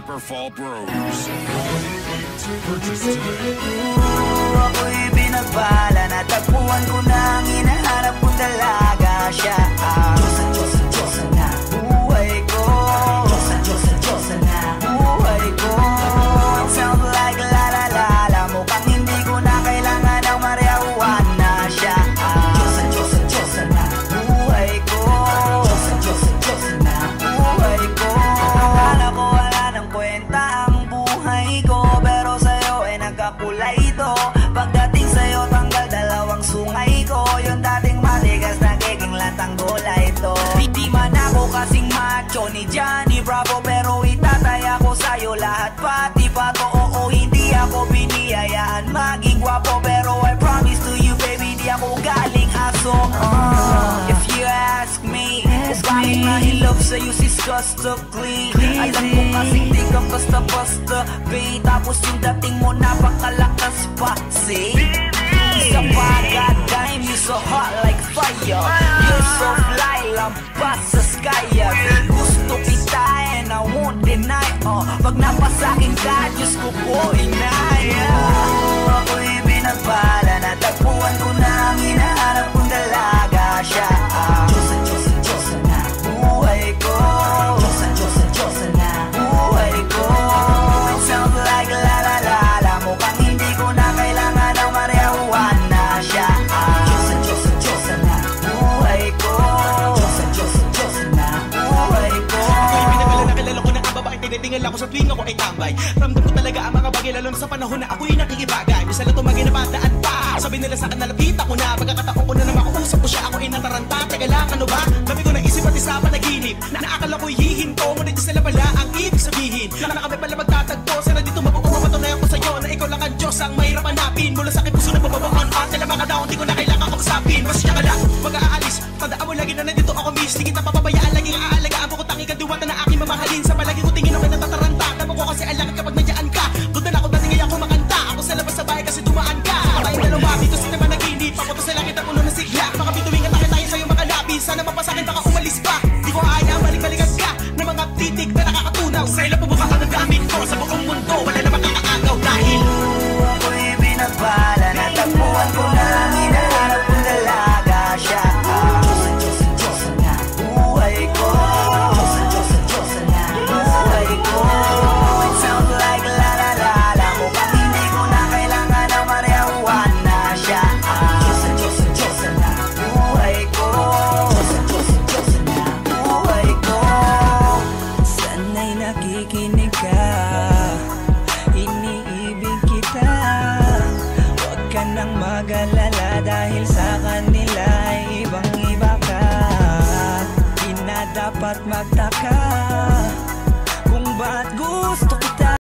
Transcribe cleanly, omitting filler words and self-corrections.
Paper Fall Bros. Purchase today. Ako'y binabala, natagpuan ko na ang hinahanap kong dalaga. Siya ang Diyosa na buhay ko. Diyosa na buhay ko. It sounds like la la la la. Mukhang hindi ko na kailangan ng marijuana. Siya ang Diyosa na buhay ko. Diyosa na buhay ko. Akala ko wala ng kwenta ang buhay ko, pero sa'yo ay nagkakulay ito. Pagdating sa'yo tanggal dalawang sungay ko. Yung dating matigas nagiging lantang gulay ito. Hindi man ako kasing macho ni Johnny Bravo, pero itataya ko sa'yo lahat pati pato. Oo, hindi ako biniyayaan maging gwapo, pero I promise to you baby, di ako galing aso. If you ask me, bakit na in love sa'yo sis gusto clean? Alam ko kasing di ka basta-basta babe, tapos yung dating mo napakalakas pa. See? Isa pa, god damn, you so hot like fire. You're so fly, lampas sa sky. Gusto kita and I won't deny. Pag napasakin ka, Diyos ko po inaya. Ako'y binabala, natagpuan ko na ang hinahanap kong dalaga. Siya ang Diyosa na buhay ko. Diyosa na buhay ko. It sounds like la la la la. Mukhang hindi ko na kailangan ng marijuana. Siya ang Diyosa na buhay ko. Diyosa na buhay ko. Ako'y binabala, nakilala ko na ang babae, tinitingala ko sa tuwing ako ay tambay. Ramdam ko talaga ang mga bagay, lalo na sa panahon na ako'y nakikibagay. Minsan lang tumagay na pataan pa. Sabi nila sa akin, nalapita ko na. Pagkakataon ko na na makausap ko siya, ako'y nataranta. Teka lang, ano ba? Dami ko naisip at isa panaginip na naakala ko'y hihinto, ngunit sila pala ang ibig sabihin na kami pala magtatagpo. Sana dito mapapatunayan ko sa'yo na ikaw lang ang Diyos ang mahirap hanapin. Mula sa aking puso na bababaan at nila mga daon, di ko na kailangan kausapin. Masya ka lang, mag-aalis, tandaan mo lagi na nandito ako miss. Di kita papabayaan, laging aalagaan mo ko tanging kadiwata na aking mamahalin. Sa palagi ko tingin ako'y natataranta. Dama ko kasi alangan kapag nandiyan ka. Doon na ako dati ngayon ako makanta. Ako sa labas sa bahay kasi dumaan ka. Tayong dalawa dito sa naman naginip. Ako to sa langit ang ulo na sigla. Baka bituwing at tayo sa'yo makalabi. Sana mapasakin baka umalis pa. Di ko ayaw balik-balikan ka ng mga titik na nakakatunaw. Sa ilang pubuka ka ng gamit ko sa buong mundo. Wala na makakaagaw dahil ako'y binabala, natagpuan ko na ang hinahanap kong dalaga. Siya ang Diyosa na buhay ko. Diyosa na buhay ko. It sounds like la la la la. Mukhang hindi ko na kailangan ng marijuana. Siya ang Diyosa na buhay ko. Diyosa na buhay ko. Sana'y nakikinig ka, iniibig kita. Huwag ka nang mag-alala dahil sa kanila ay ibang-iba ka. Di na dapat magtaka kung ba't gusto